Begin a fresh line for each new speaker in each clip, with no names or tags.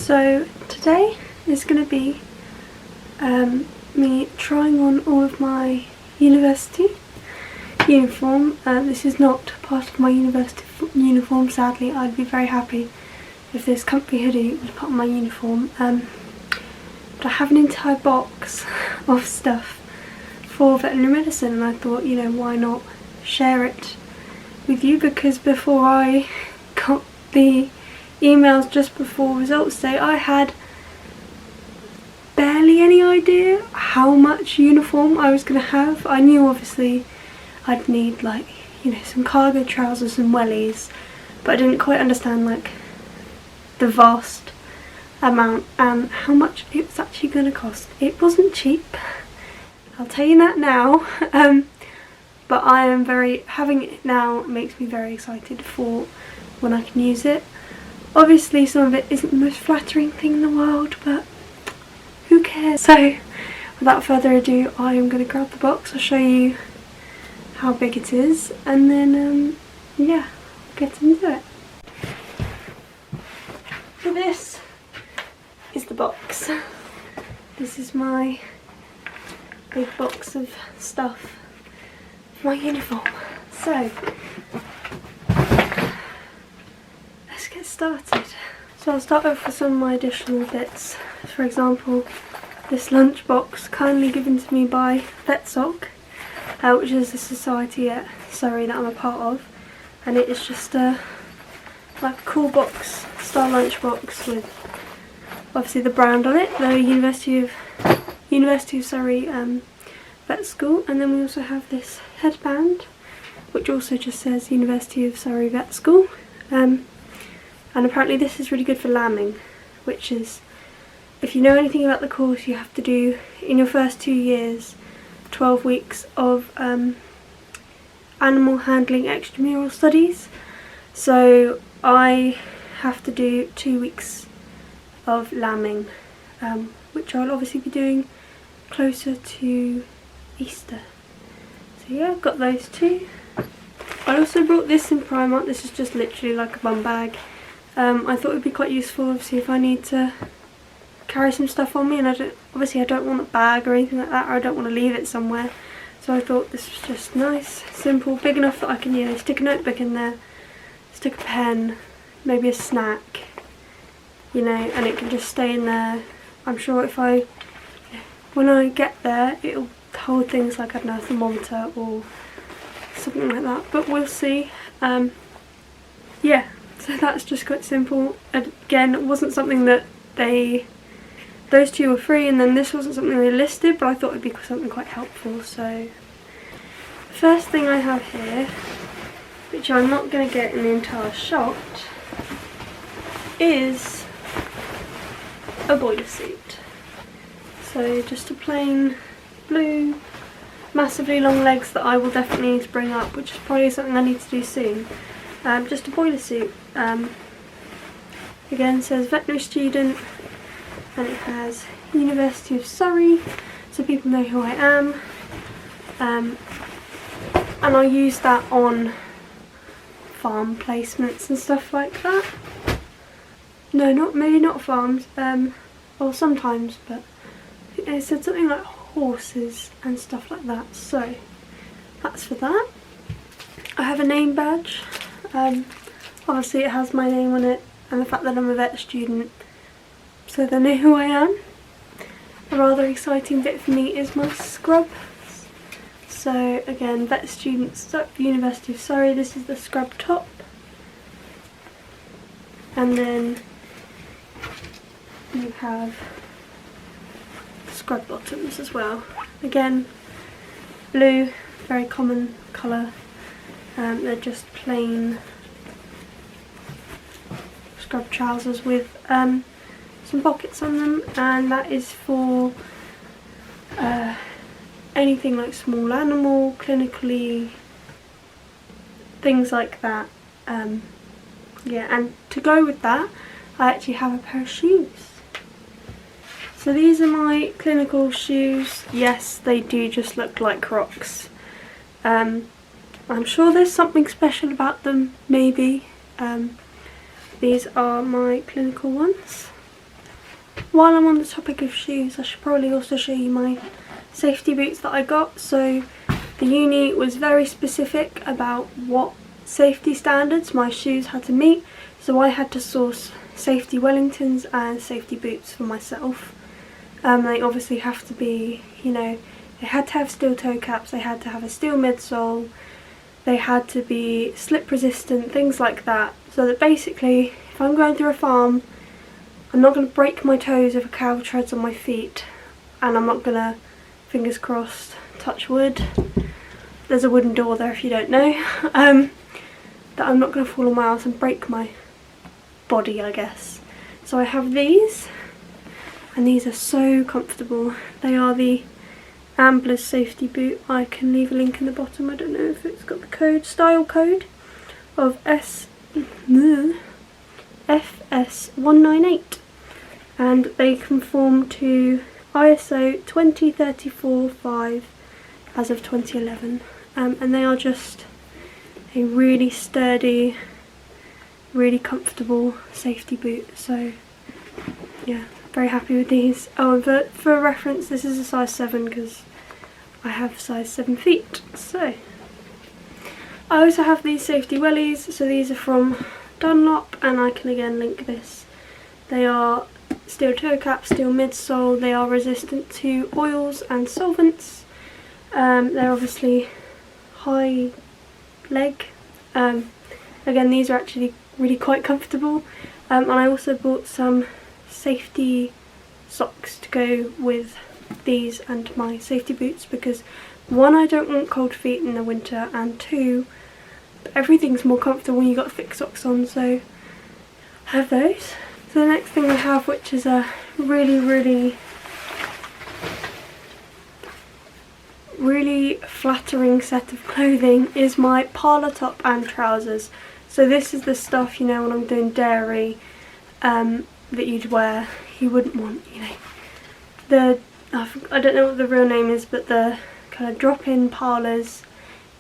So today is going to be me trying on all of my university uniform. This is not part of my university uniform, sadly. I'd be very happy if this comfy hoodie was part of my uniform. But I have an entire box of stuff for veterinary medicine, and I thought, you know, why not share it with you, because before I got the emails just before results day, I had barely any idea how much uniform I was going to have. I knew obviously I'd need, like, you know, some cargo trousers and wellies, but I didn't quite understand like the vast amount and how much it was actually going to cost. It wasn't cheap, I'll tell you that now. But I am having it now makes me very excited for when I can use it. Obviously some of it isn't the most flattering thing in the world, but who cares? So without further ado, I am going to grab the box. I'll show you how big it is, and then yeah, get into it. So this is the box. This is my big box of stuff for my uniform. So let's get started. So I'll start off with some of my additional bits. For example, this lunchbox kindly given to me by VetSoc, which is a society at Surrey that I'm a part of, and it is just a like a cool box style lunchbox with obviously the brand on it, the University of Surrey Vet School, and then we also have this headband which also just says University of Surrey Vet School, and apparently this is really good for lambing, which is, if you know anything about the course, you have to do in your first 2 years 12 weeks of animal handling extramural studies. So I have to do 2 weeks of lambing, which I'll obviously be doing closer to Easter. So yeah, I've got those two. I also brought this in Primark. This is just literally like a bum bag. I thought it would be quite useful obviously if I need to carry some stuff on me, and I don't want a bag or anything like that, or I don't want to leave it somewhere. So I thought this was just nice, simple, big enough that I can, you know, stick a notebook in there, stick a pen, maybe a snack, you know, and it can just stay in there. I'm sure when I get there, it'll hold things like, I don't know, a thermometer or something like that, but we'll see. Yeah, so that's just quite simple. Again, it wasn't something that those two were free, and then this wasn't something they listed, but I thought it'd be something quite helpful. So the first thing I have here, which I'm not going to get in the entire shot, is a boiler suit. So just a plain blue, massively long legs that I will definitely need to bring up, which is probably something I need to do soon. Just a boiler suit. Again, says veterinary student, and it has University of Surrey, so people know who I am. And I'll use that on farm placements and stuff like that. No, maybe not farms, or sometimes, but it said something like horses and stuff like that, so that's for that. I have a name badge. Obviously it has my name on it and the fact that I'm a vet student, so they know who I am. A rather exciting bit for me is my scrub. So again, vet students at the University of Surrey, this is the scrub top, and then you have scrub bottoms as well. Again, blue, very common colour. They're just plain scrub trousers with some pockets on them, and that is for anything like small animal, clinically, things like that. Yeah, and to go with that, I actually have a pair of shoes. So these are my clinical shoes. Yes, they do just look like Crocs. I'm sure there's something special about them, maybe. These are my clinical ones. while I'm on the topic of shoes, I should probably also show you my safety boots that I got. So the uni was very specific about what safety standards my shoes had to meet, so I had to source safety Wellingtons and safety boots for myself. They obviously have to be, you know, they had to have steel toe caps, they had to have a steel midsole, they had to be slip resistant, things like that, so that basically if I'm going through a farm, I'm not going to break my toes if a cow treads on my feet, and I'm not going to, fingers crossed, touch wood, there's a wooden door there if you don't know, that I'm not going to fall on my ass and break my body, I guess. So I have these, and these are so comfortable. They are the Ambler's safety boot. I can leave a link in the bottom. I don't know if it's got the code, style code of FS198, and they conform to ISO 2034-5 as of 2011, and they are just a really sturdy, really comfortable safety boot. So yeah, very happy with these. Oh, and for reference, this is a size 7 because I have size 7 feet. So I also have these safety wellies. So these are from Dunlop, and I can again link this. They are steel toe cap, steel midsole. They are resistant to oils and solvents. They're obviously high leg. Again, these are actually really quite comfortable, and I also bought some safety socks to go with these and my safety boots, because one, I don't want cold feet in the winter, and two, everything's more comfortable when you've got thick socks on, so I have those. So the next thing I have, which is a really flattering set of clothing, is my parlour top and trousers. So this is the stuff, you know, when I'm doing dairy, that you'd wear. You wouldn't want, you know, I don't know what the real name is, but the kind of drop-in parlours.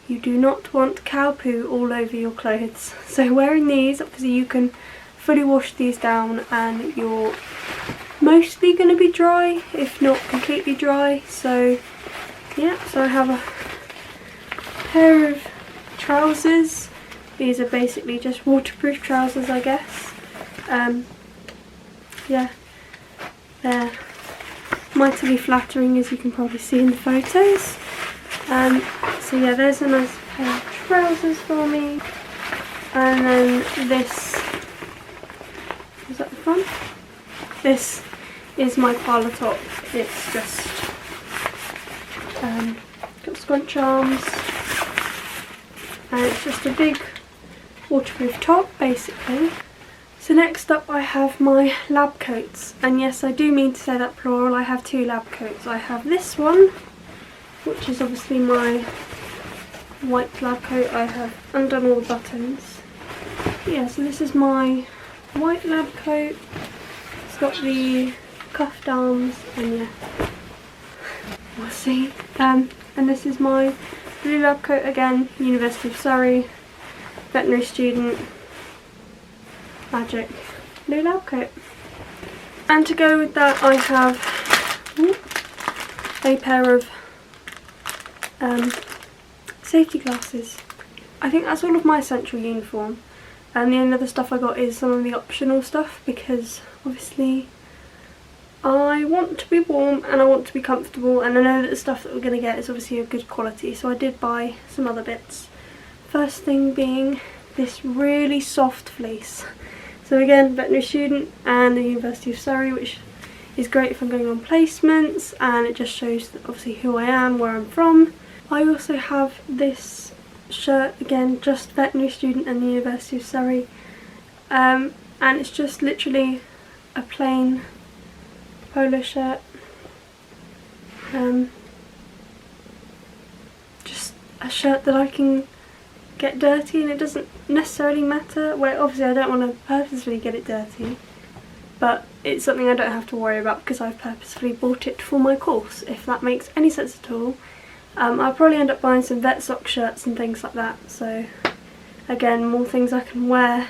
You do not want cow poo all over your clothes. So wearing these, obviously you can fully wash these down and you're mostly going to be dry, if not completely dry. So yeah, so I have a pair of trousers. These are basically just waterproof trousers, I guess. Yeah, they're mightily flattering, as you can probably see in the photos. So yeah, there's a nice pair of trousers for me. And then this, is that the front? This is my parlour top. It's just got scrunch arms, and it's just a big waterproof top basically. So next up I have my lab coats, and yes, I do mean to say that plural. I have two lab coats. I have this one, which is obviously my white lab coat. I have undone all the buttons. Yeah, so this is my white lab coat. It's got the cuffed arms, and yeah, we'll see. And this is my blue lab coat again, University of Surrey, veterinary student, magic blue lab coat. And to go with that, I have a pair of safety glasses. I think that's all of my essential uniform, and the only other stuff I got is some of the optional stuff, because obviously I want to be warm and I want to be comfortable, and I know that the stuff that we're going to get is obviously of good quality, so I did buy some other bits. First thing being this really soft fleece. So again, veterinary student and the University of Surrey, which is great if I'm going on placements, and it just shows that obviously who I am, where I'm from. I also have this shirt, again just veterinary student and the University of Surrey, and it's just literally a plain polo shirt, just a shirt that I can get dirty, and it doesn't necessarily matter. Well, obviously I don't want to purposefully get it dirty, but it's something I don't have to worry about because I've purposefully bought it for my course, if that makes any sense at all. I'll probably end up buying some vet sock shirts and things like that, so again, more things I can wear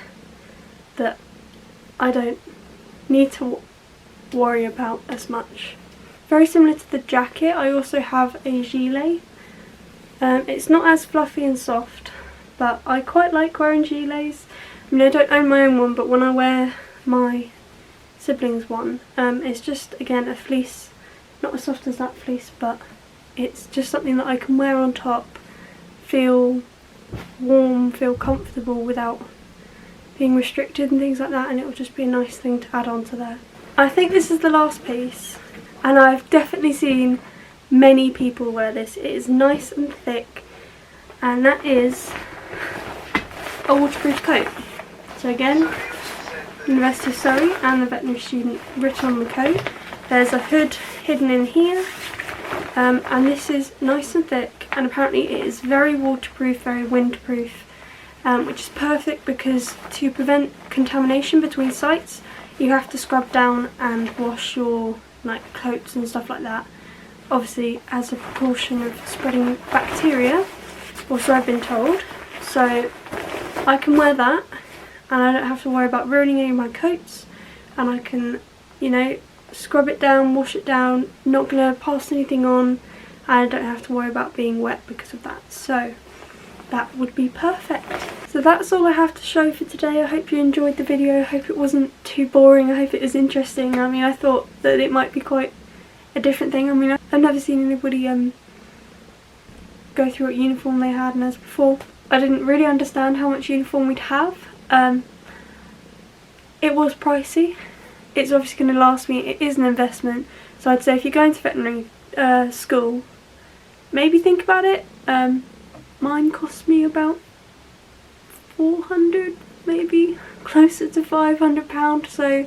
that I don't need to worry about as much. Very similar to the jacket, I also have a gilet. It's not as fluffy and soft, but I quite like wearing gilets. I mean, I don't own my own one, but when I wear my siblings one, it's just, again, a fleece. Not as soft as that fleece, but it's just something that I can wear on top, feel warm, feel comfortable without being restricted and things like that, and it will just be a nice thing to add on to there. I think this is the last piece, and I've definitely seen many people wear this. It is nice and thick, and that is a waterproof coat. So again, University of Surrey and the veterinary student written on the coat. There's a hood hidden in here, and this is nice and thick, and apparently it is very waterproof, very windproof, which is perfect because to prevent contamination between sites, you have to scrub down and wash your coats and stuff like that, obviously as a precaution of spreading bacteria, or so I've been told. So I can wear that and I don't have to worry about ruining any of my coats, and I can, you know, scrub it down, wash it down, not going to pass anything on, and I don't have to worry about being wet because of that. So that would be perfect. So that's all I have to show for today. I hope you enjoyed the video. I hope it wasn't too boring. I hope it was interesting. I mean, I thought that it might be quite a different thing. I mean, I've never seen anybody go through what uniform they had, and as before, I didn't really understand how much uniform we'd have. It was pricey. It's obviously going to last me. It is an investment. So I'd say if you're going to veterinary school, maybe think about it. Mine cost me about £400, maybe closer to £500, so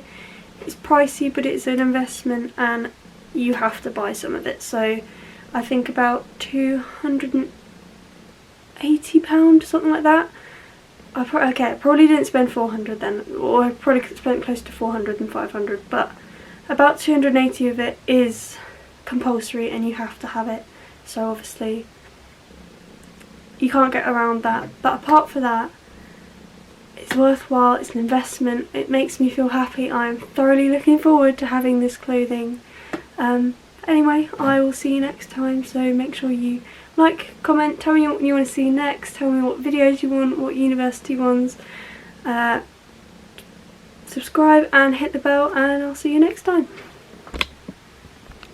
it's pricey, but it's an investment and you have to buy some of it. So I think about £280, something like that. I probably didn't spend 400 then, or I probably spent close to 400 and 500, but about 280 of it is compulsory and you have to have it. So obviously you can't get around that, but apart from that, it's worthwhile, it's an investment, it makes me feel happy. I'm thoroughly looking forward to having this clothing. Anyway, I will see you next time, so make sure you like, comment, tell me what you want to see next, tell me what videos you want, what university ones, subscribe and hit the bell, and I'll see you next time.